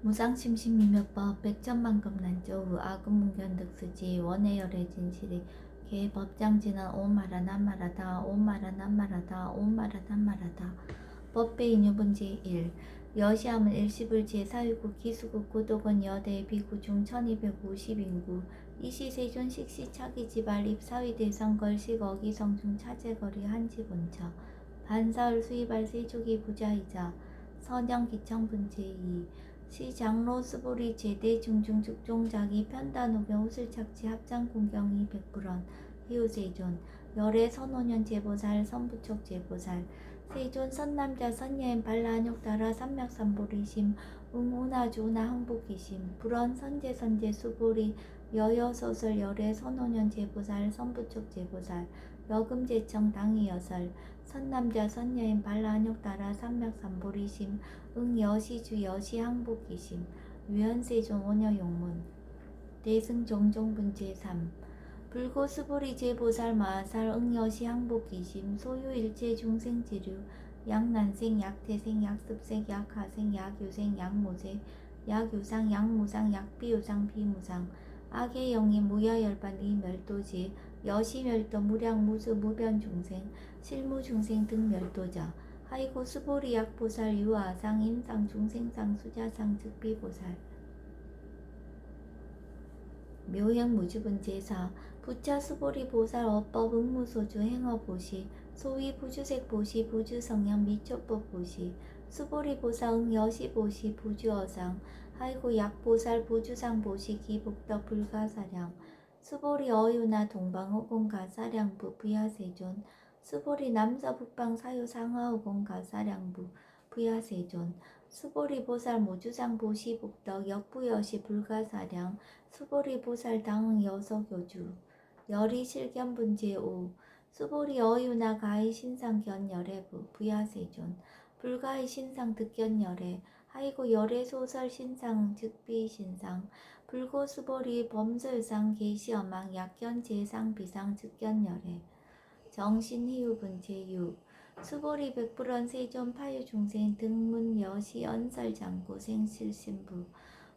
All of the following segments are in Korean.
무상심신미묘법 백천만급 난조우 아금문견득수지 원해열의 진실이 개법장지는 오마라 남마라다 오마라 남마라다 오마라 남마라다 법배인유분지 1 여시함은 일시불지의 사유국 기수국 구독은 여대 비구중 1250인구 이시세존 식시차기지발 입사위대성 걸식 어기성중 차제거리 한지본처 반사을 수입할 세족이 부자이자 선영기청분지 2 시장로 스보리 제대 중중 즉종자기 편단후경 우슬착지 합장공경이 백불원 희우세존 열애 선오년 제보살 선부촉 제보살 세존 선남자 선여인 발라한욕따라 삼맥삼보리심 응우나주나 항복기심 불원 선제선제 수보리 여여소설 열애 선오년 제보살 선부촉 제보살 여금제청 당이여설 선남자 선여인 발라한욕따라 삼맥삼보리심 응여시주 여시항복기심 유현세존 원여용문 대승종종분제 3 불고수보리 제보살 마하살 응여시항복기심 소유일체 중생지류 약난생 약태생 약습생 약하생 약유생 약모세 약유상 약무상 약비유상 비무상 악의 영인 무여열반 이멸도지 여시멸도 무량무수 무변중생 실무중생 등 멸도자 하이고 수보리 약보살 유아상 임상 중생상 수자상 즉비보살 묘행무주분제사 부차 수보리 보살 어법 응무소주 행어보시 소위 부주색보시 부주성령 미초법보시 수보리 보살 응여시보시 부주어상 하이고 약보살 부주상보시 기복덕 불가사량 수보리 어유나 동방호공 가사량부 부야세존 수보리 남서북방 사유 상하오공 가사량부 부야세존 수보리 보살 모주상 보시 북덕 역부여시 불가사량 수보리 보살 당응 여서교주 열이 실견분제 5 수보리 어유나 가히 신상 견열애부 부야세존 불가히 신상 득견열애 하이고 열애 소설 신상 즉비 신상 불고 수보리 범설상 계시어망 약견 제상 비상 즉견열애 정신희우분제 6 수보리 백불원 세존 파유중생 등문 여시 언설장구 생실신부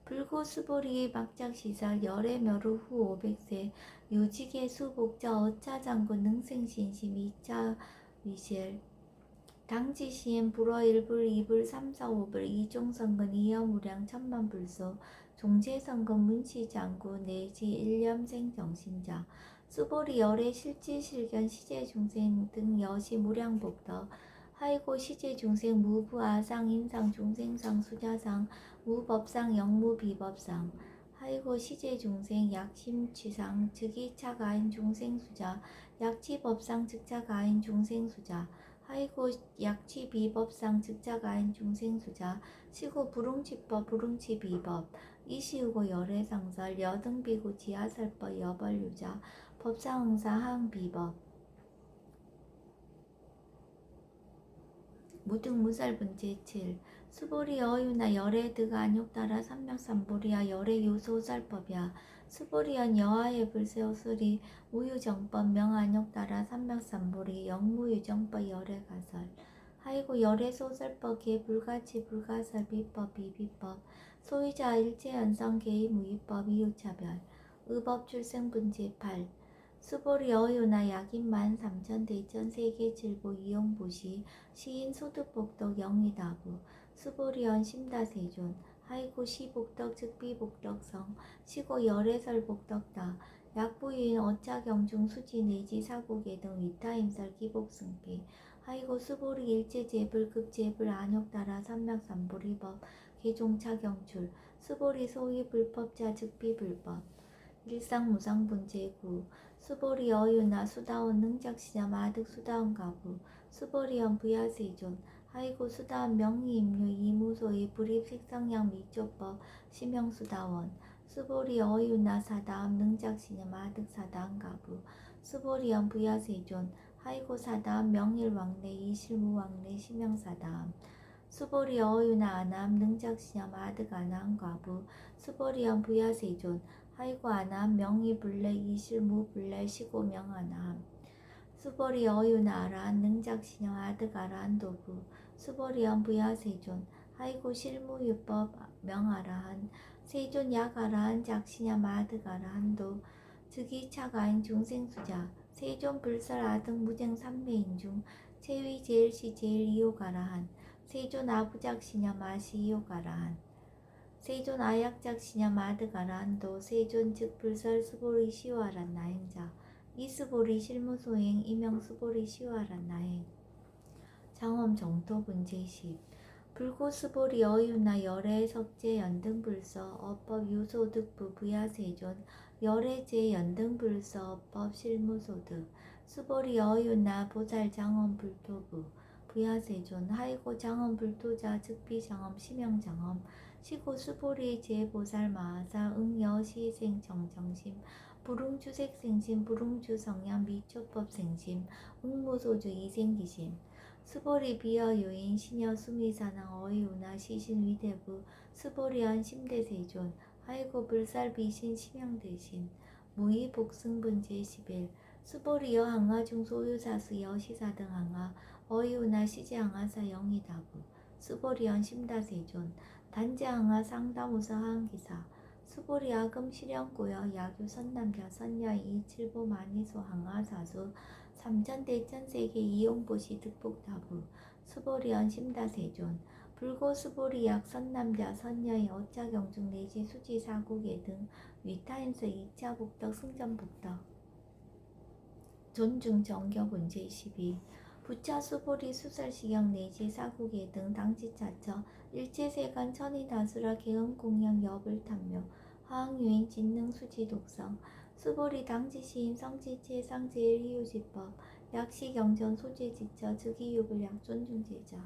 불고 수보리 막작시설 열애 멸후 후 500세 유직의 수복자 어차장구 능생신심 2차 위실 당지시엔 불어 1불 2불 3, 4, 5불 이종성근 이여무량 천만불소 종제성근 문시장구 내지 1념생 정신자 수보리 열애 실지실견 시제중생 등 여시 무량복덕 하이고 시제중생 무부아상 인상 중생상 수자상 무법상 영무비법상 하이고 시제중생 약심취상 즉이차가인 중생수자 약치법상 즉차가인 중생수자 하이고 약치비법상 즉자가인 중생수자 시고 불응치법 불응치비법 이시우고 열애상설 여등비고 지하설법 여벌유자 법상응사 하응비법 무등무살분제 7 수보리 어유나 열애드가 안욕따라 삼맥삼보리야 열애유소설법이야 수보리연 여하의 불세오수리 무유정법 명안욕따라 삼맥삼보리 영무유정법 열애가설 하이고 열애소설법 개불가치 불가설 비법 비비법 소유자 일체연성 개의무위법 이유차별 의법 출생분제 8 수보리 어유나 약인만 삼천 대천 세계칠보 이용보시 시인 소득복덕 영리다부 수보리언 심다세존 하이고 시복덕 즉비복덕성 시고 열애설복덕다 약부유인 어차경중 수지 내지 사고계 등 위타임설 기복승비 하이고 수보리 일체제불 급제불 안욕따라 삼맥삼보리법 개종차경출 수보리 소위 불법자 즉비불법 일상무상분제 9 수보리 어유나 수다원 능작시자 마득 수다원 가부 수보리언 부야세존 하이고 수다원 명의임류 이무소의 불입 색성양 미조법 시명수다원 수보리 어유나 사다음 능작시자 마득 사다원 가부 수보리언 부야세존 하이고 사다음 명일왕래 이실무왕래 시명사다음 수보리 어유나 아남 능작시자 마득 아나함 가부 수보리언 부야세존 하이고 아남 명의불래 이실무불래 시고명아남 수보리 어유나 아라한 능작신영 아득 아라한 도부 수보리언 부야세존 하이고 실무유법 명아라한 세존 약아라한 작시냐 마득아라한도 즉이차가인 중생수자 세존 불설 아등 무쟁 삼매인 중 체위 제일시 제일 이요가라한 세존 아부작시냐 마시 이요가라한 세존 아약작시냐 마드가라한도 세존 즉 불설 수보리 시와란 나행자 이수보리 실무소행 이명수보리 시와란 나행 장엄 정토분 제10 불고수보리 어유나 열애 석재 연등불서 어법 유소득부 부야세존 열애제 연등불서 어법 실무소득 수보리 어유나 보살 장엄 불토부 부야세존 하이고 장엄 불토자 즉비 장엄 심형 장엄 시고 수보리 제보살 마하사 응여시 생정정심 불웅주색 생심 불웅주 성향 미초법 생심 응무소주 이생기심 수보리 비어 요인 시녀 수미사낭 어이우나 시신 위대부 수보리언 심대세존 하이고 불살 비신 심양대신 무의 복승분 제11 수보리여 항아중 소유사수 여시사 등 항아 어이우나 시제 항아사 영이다부 수보리언 심다세존 단제 항아 상다무사 항기사 수보리 아금 실현고여 야규 선남자 선녀 이칠보 만이소 항아사수 삼천대천세계 이용보시 득복다부 수보리언 심다세존 불고 수보리약 선남자 선녀의 어짜경중 내지 수지 사국예 등 위타인서 2차 복덕 승전복덕 존중 정격운 제12 부차 수보리 수설시경 내지 사국예 등 당지차처 일체세간 천이다수라 개응공양 여불탐묘 하항유인 진능 수지 독성 수보리 당지시인 성지체 상제일희유지법 약시경전 소재지처 즉이유불 약존중제자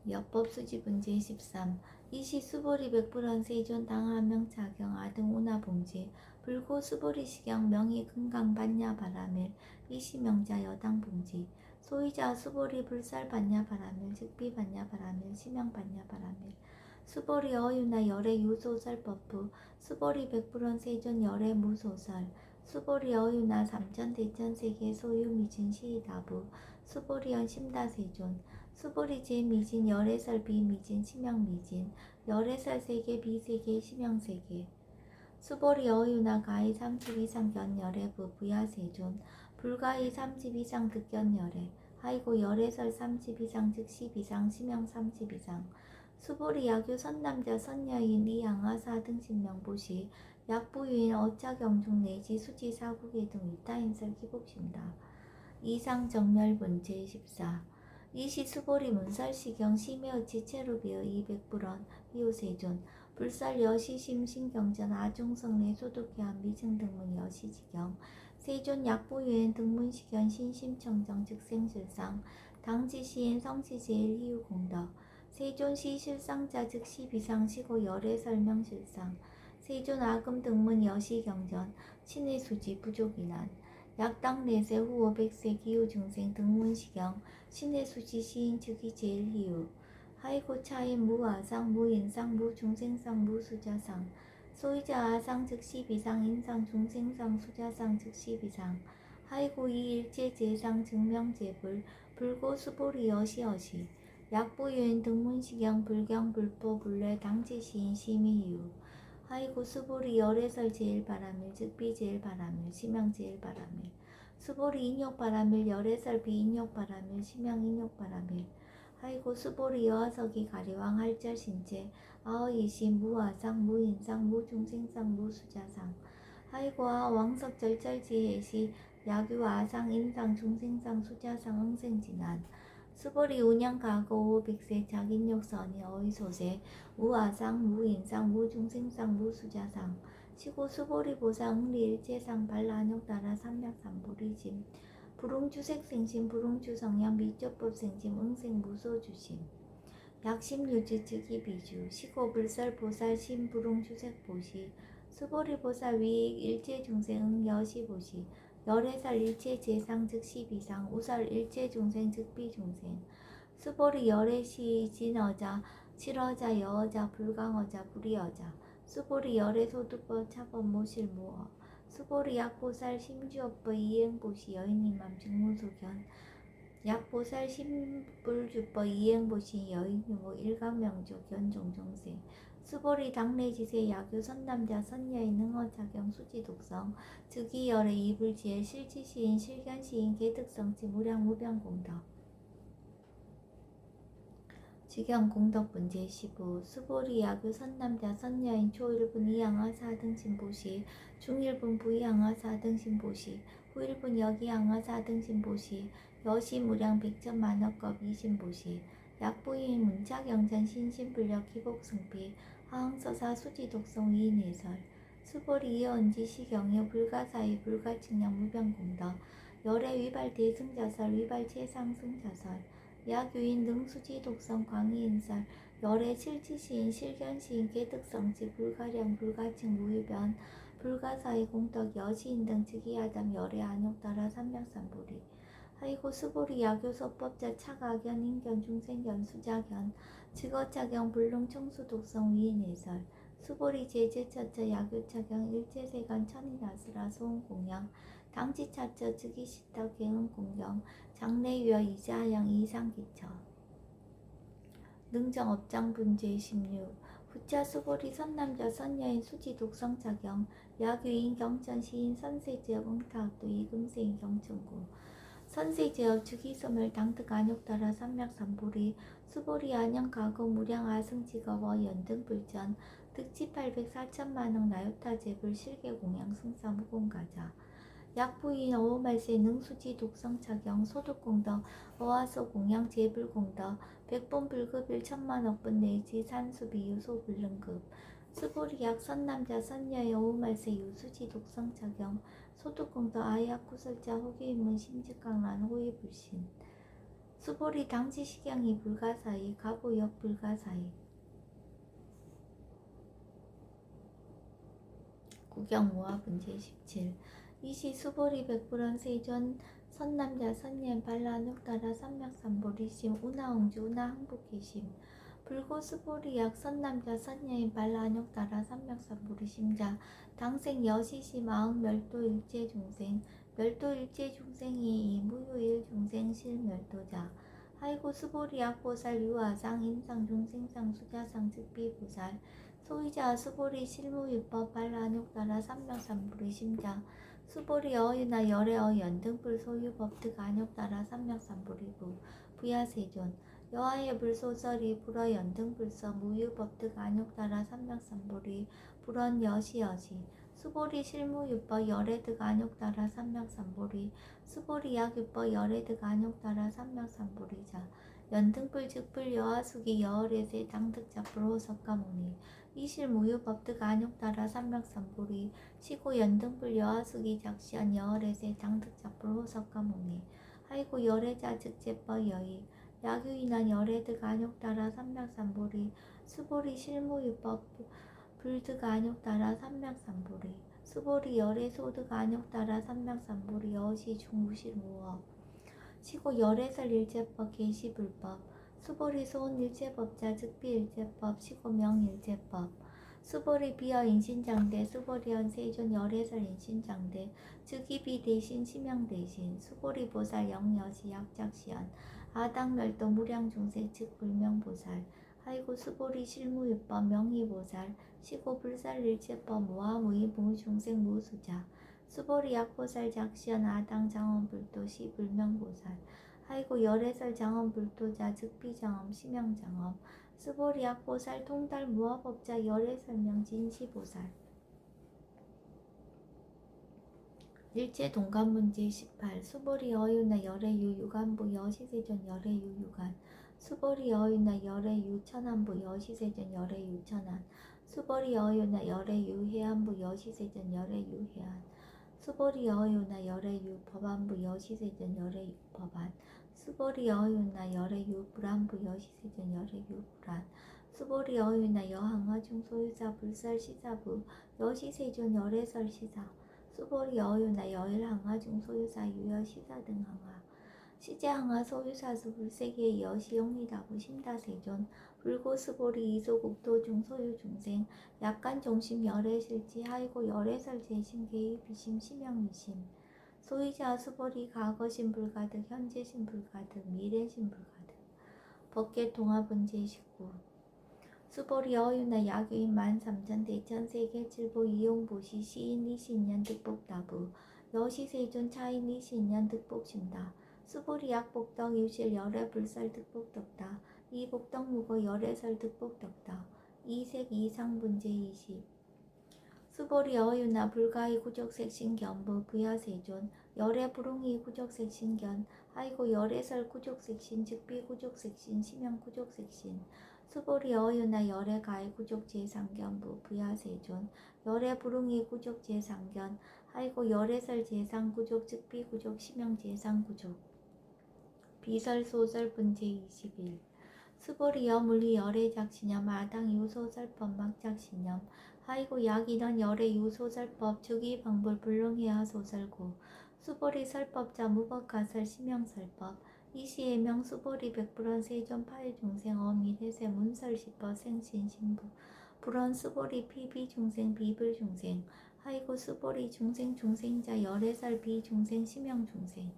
여법수지분 제13 이시 수보리 백불원 세존 당하명 차경 아등 운하봉지 불고 수보리 시경 명의 금강 반야 바라밀 이시 명자 여당 봉지 소이자 수보리 불살 반야 바라밀 즉비 반야 바라밀 시명 반야 바라밀 수보리 어유나 열애 유소설법부 수보리 백불원 세존 열애 무소설 수보리 어유나 삼천대천세계 소유미진 시이다부 수보리언 심다세존 수보리 제미진 열애설 비미진 심양미진 열애설 세계 비세계 심양세계 수보리 어유나 가히 30 이상 견열애부 부야세존 불가히 30 이상 득견열애 하이고 열애설 30 이상 즉 10 이상 심양 30 이상 수보리 야규 선남자 선녀인 이양아사 등신명보시 약부유인 어차경중 내지 수지 사국의 등 위타인설 기복심다. 이상 정멸분 제14 이시 수보리 문설시경 심해어치 체루비어 200불원 이호세존 불살 여시심 신경전 아중성내 소득해한 미증등문 여시지경 세존 약부유인 등문시견 신심청정 즉생실상 당지시인 성시제일 희유공덕 세존시 실상자 즉시 비상시고 열애 설명실상 세존 아금 등문 여시경전 친의 수지 부족이난 약당 내세 후오 백세 기후 중생 등문시경 신의 수지 시인 즉이 제일 희유 하이고 차인 무아상 무인상 무중생상 무수자상 소이자 아상 즉시 비상 인상 중생상 수자상 즉시 비상 하이고 이일체 제상 증명제불 불고 수보리 여시여시 약부유인 등문시경 불경 불포 불례 당지시인 심의유 하이고 수보리 열애설 제일바라밀 즉비 제일바라밀 심양 제일바라밀 수보리 인욕바라밀 열애설 비인욕바라밀 심양 인욕바라밀 하이고 수보리 여하석이 가리왕 할절 신체 아어이신 무아상 무인상 무중생상 무수자상 하이고 아왕석 절절지혜시 야규 아상 인상 중생상 수자상 응생진한 수보리 운양가고 오백세 자긴욕선이 어이소세 우아상 무인상 무중생상 무수자상 시고 수보리 보상 응리일체상 발라한욕따라 삼약삼보리짐 불웅주색생심 불웅주성향 미조법생심 응생무소주심 약심유지 즉이비주 시고 불설보살 심불웅주색보시 수보리보살 위익 일체중생 응여시보시 열애살 일체제상 즉시비상 우설 일체중생 즉비중생 수보리 열애시 진어자 칠어자 여어자 불강어자 불이어자 수보리 열애소득법 차법 모실무어 수보리 약보살 심주업법 이행보시 여인님맘 직무소견 약보살 신불주법 이행보시 여인유무 일감명조 견종종생 수보리 당내지세 야교 선남자 선여인 능어작용 수지독성 즉이열의 이불지혜 실지시인 실견시인 개득성치 무량무변공덕 직영공덕분 제15 수보리 야교 선남자 선여인 초1분 이양하 4등 신보시 중1분 부이양하 4등 신보시 후1분 여기양하 4등 신보시 여시 무량 백천만억겁 이신보시 약부인 문착영전 신신불력 기복승피 하흥서사 수지독성 위인해설 수보리 이어언지 시경여 불가사의 불가측량 무변공덕 열애 위발 대승자설 위발 최상승자설 야교인 능수지 독성 광희인설 열애 실지시인 실견시인 개득성지 불가량 불가칭 무유변 불가사의 공덕 여시인 등 즉위하담 열애 안욕따라 삼맥삼보리 하이고 수보리 야교소법자 차가견 인견 중생견 수자견 직어차경 불능 청수독성 위인해설 수보리 제제차처 야교차경 일제세간 천인아스라 소음공양 당지차처 즉위시터 개응공경 장래유여 이자양 이상기처 능정업장분제 16 후차 수보리 선남자 선여인 수지 독성차경 야교인 경천 시인 선세지역 응타학도 이금세인 경천구 선세지역 주기소멸 당특 안욕따라 삼맥삼보리 수보리 안영가고 무량 아승직업어 연등불전 득지 800 4천만억 나요타제불 실계공양 승사무공가자 약부인 어오말세 능수지 독성차경 소득공덕 어화소 공양 제불공덕 백본불급일 천만억분 내지 산수비유 소불능급 수보리약 선남자 선녀의 어오말세 유수지 독성차경 소득공덕 아약구설자 호기인문 심직강란 호위불신 수보리 당지식양이 불가사의 가보역 불가사의 구경모아분제 17 이시 수보리 백불원 세존 선남자 선녀인 발라녹따라 삼맥삼보리심 운하옹주 운하항복기심 불고 수보리약 선남자 선녀인 발라녹따라 삼맥삼보리심자 당생 여시심 아흥멸도 일제중생 멸도 일제중생이 무유일중생 실멸도자 하이고 수보리약 보살 유아상 인상중생상 수자상 즉비보살 소위자 수보리 실무유법 발라녹따라 삼맥삼보리심자 수보리 어유나 열애어 연등불 소유법득 안욕따라 삼맥삼보리부 부야세존 여하의 불소설이 불어 연등불서 무유법득 안욕따라 삼맥삼보리 불원 여시여시 수보리 실무유법 열애득 안욕따라 삼맥삼보리 수보리 약유법 열애득 안욕따라 삼맥삼보리자 연등불 즉불 여하수기 여월에세 당득자불 호석가모니 이실무유법득 안욕따라 삼맥삼보리 시고 연등불 여하수기 작시한 여월에세 당득자불 호석가모니 하이고 열애자 즉제법 여의 야규인한 열애득 안욕따라 삼맥삼보리 수보리 실무유법 불득 안욕따라 삼맥삼보리 수보리 열애소득 안욕따라 삼맥삼보리 여시 중무실무업 시고 열애설 일제법 계시불법 수보리 소은 일제법자 즉비일제법 시고명 일제법 수보리 비어 인신장대 수보리언 세존 열애설 인신장대 즉이비 대신 심양 대신 수보리 보살 영여시 약작시연 아당멸도 무량중세 즉 불명보살 하이고 수보리 실무유법 명의보살 시고 불살일체법 무아무이 무중생 무수자 수보리 약보살 작시연 아당 장엄불도 시 불명보살 하이고 열애설 장엄불도자 즉비장엄 심양장엄 수보리 약보살 통달 무아법자 열애설명 진시보살 일체 동간문제 18 수보리 어유나 열애유 유간부 여시세존 열애유 유간 수보리 어유나 열애유 천안부 여시세존 열애유 천안 수보리 어유나 열애유 해안부 여시세존 열애유 해안 수보리 어유나 열애유 법안부 여시세존 열애유 법안 수보리 어유나 열애유 불안부 여시세존 열애유 불안 수보리 어유나 여항아 중소유사 불설 시사부 여시세존 열애설 시사 수보리 어유나 여일항아 중소유사 유여 시사 등 항아 시제항아 소유사수 불세계 여시용리다부 심다세존 불고수보리 이소국도 중소유 중생 약간 종심 열애실지 하이고 열애설 재심 개입이심 심영미심 소유자 수보리 과거 신불가득 현재 신불가득 미래 신불가득 법계 통합문제 19 수보리 어유나 야교인 13,000 대천 세계 칠보 이용보시 시인 이신년 득복다부 여시세존 차인 이신년 득복심다 수보리 약복덕 유실 열애 불살 득복덕다 이복덕 무거 열애설 득복덕다 이색 이상문제 20 수보리 어유나 불가이 구족색신견부 부야세존 열애 불웅이 구족색신견 아이고 열애설 구족색신 즉비 구족색신 심형 구족색신 수보리 어유나 열애 가이 구족제상견부 부야세존 열애 불웅이 구족제상견 아이고 열애설 제상구족 즉비 구족 심형 제상구족 비설 소설 분제 21 수보리 여물리 열애 작신염 아당 유소설법 막작신염 아이고 약인원 열애 유소설법 주기 방불 불능해야 소설고 수보리 설법자 무법가설 심형설법 이시해명 수보리 백불원 세존 파해중생 어미해세 문설시법 생신신부 불원 수보리 피비중생 비불중생 아이고 수보리 중생 중생자 열애살 비중생 심형중생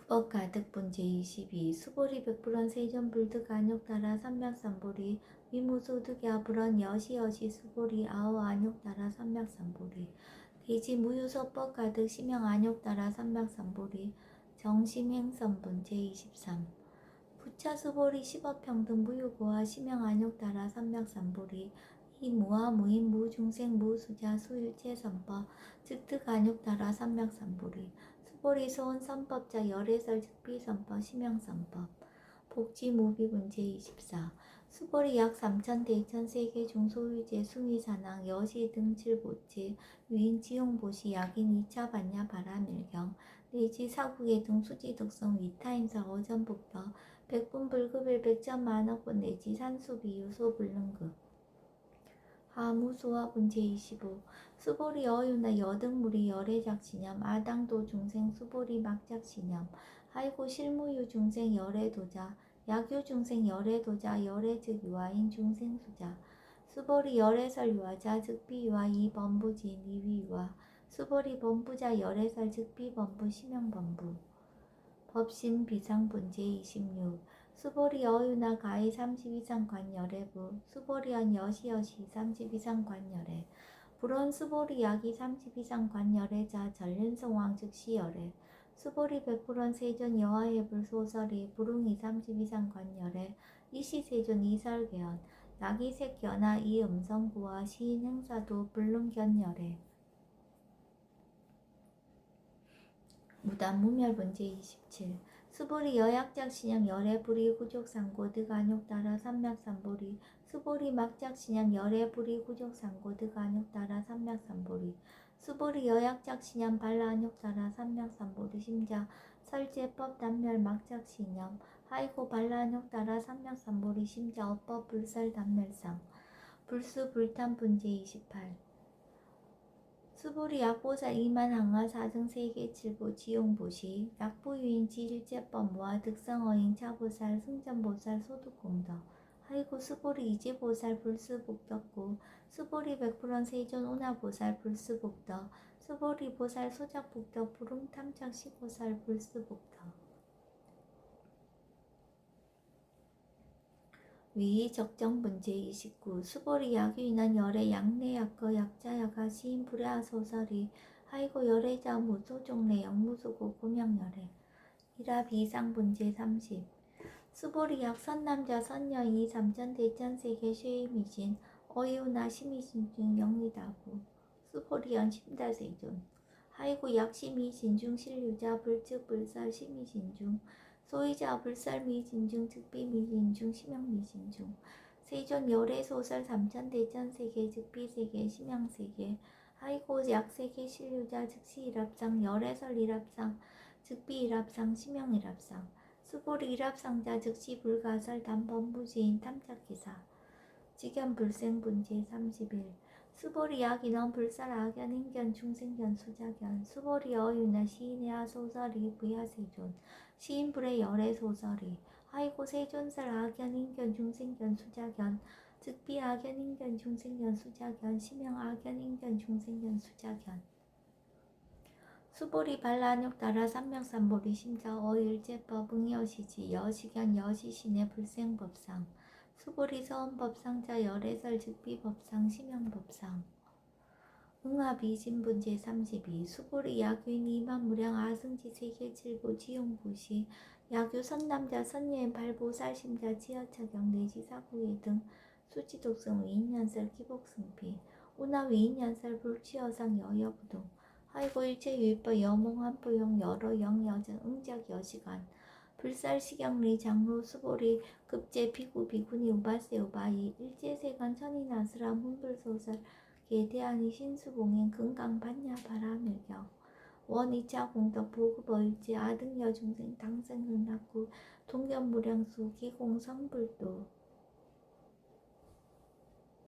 가득 분제 22 수보리 백불원 세존 불득 안욕따라 삼맥삼보리 위무소득야 불원 여시여시 수보리 아오 안욕따라 삼맥삼보리 대지 무유소법 가득 심형 안욕따라 삼맥삼보리 정심행선 분제 23 부차 수보리 십업평등 무유고와 심형 안욕따라 삼맥삼보리 이 무아 무인 무중생 무수자 수유체 선법 즉득 안욕따라 삼맥삼보리 수보리 소원 선법자 열애설 즉비선법 심형선법 복지무비문제 24 수보리 약 3,000 대천 세계 중소유제 숭이산항 여시 등칠보체 유인 지용보시 약인 2차 반야 바라밀경 내지 사국의 등 수지독성 위타임사 어전복더 백분불급일 백전만억분 내지 산수비유 소불능급 하무소화 문제 25 수보리 어유나 여등무리 열애작신염 아당도 중생 수보리 막작신염 아이고 실무유 중생 열애도자 약유 중생 열애도자 열애즉 유아인 중생수자 수보리 열애설 유아자 즉비유아 이범부진 이위유아 수보리 범부자 열애설 즉비범부 심형범부 법신 비상분제 26 수보리 어유나 가히 30 이상 관열애부 수보리언 여시여시 30 이상 관열애 불원 수보리 약이 30 이상 관열애자 전륜성왕 즉시열애 수보리 백불원 세존 여하해불 소설이 불웅이 30 이상 관열애 이시세존 이설개연 약이 색견하 이음성구와 시인 행사도 불능견열애 무단 무멸분제 27 수보리 여약작신형 열애불이 구족상고 득안욕따라 삼맥삼보리 수보리 막작신형 열애불이 구족상고 득안욕따라 삼맥삼보리 수보리 여약작신형 발라안욕따라 삼맥삼보리 심자 설제법 단멸 막작신형 하이고 발라안욕따라 삼맥삼보리 심자 어법 불설 단멸상 불수 불탄분제 28 수보리 약보살 2만 항하 4등 세계 7보 지용보시 약보유인 지일제법 모아 득성어인 차보살 승전보살 소득공덕 하이고 수보리 이제보살 불수복덕고 수보리 백불원 세존 운하보살 불수복덕 수보리 보살 소작복덕 부릉탐착시보살 불수복덕 위 적정분제 29 수보리 약유인한 열애 약내약거 약자야가 시인 불야하 소설이 하이고 열애자 무소종래 영무소고 고명열애 이라 비상분제 30 수보리 약 선남자 선여이 3천 대천 세계 쉐이미신 어이우나 시미신 중 영리다부 수보리연 심다세존 하이고 약 시미신 중 실유자 불측 불설 시미신 중 소이자 불설 미진중 즉비 미진중 심형 미진중 세존 열애 소설 3천 대천 세계 즉비 세계 심형 세계 하이고 약 세계 실유자 즉시 일합상 열애설 일합상 즉비 일합상 심형 일합상 수보리 일합상자 즉시 불가설 단범부지인 탐착기사 직연 불생분제 31 수보리 약인원 불살 악연 인견 중생견 수작견 수보리 어유나 시인의 소설이 부야세존 시인불의 열애 소설이 하이고 세존설 악연 인견 중생견 수작견 즉비 악연 인견 중생견 수자견 심형 악연 인견 중생견 수자견 수보리 발라안욕 따라 삼명삼보리 심자 어일제법 응여시지 여시견 여시신의 불생법상 수보리 서원법상자 열애설 즉비법상 심형법상 응합이 진분 제32 수보리 야규인 이만무량 아승지 세계칠보 지용부시 야규 선남자 선예인 발보살심자 지하차경 내지사구예 등 수지독성 위인연설 기복승피 운하위인연설 불취여상 여여부동 하이고 일체유입법 여몽한부용 여러 영여정 응작 여시간 불살시경리 장로 수보리 급제 비구 비구니 우바세 우바이 일제세간 천인아스라 문불소설 계대하니 신수봉행 금강 반야 바라밀경 원이차 공덕 보급어일제 아등여 중생 당생응낙구 동견무량수 기공성불도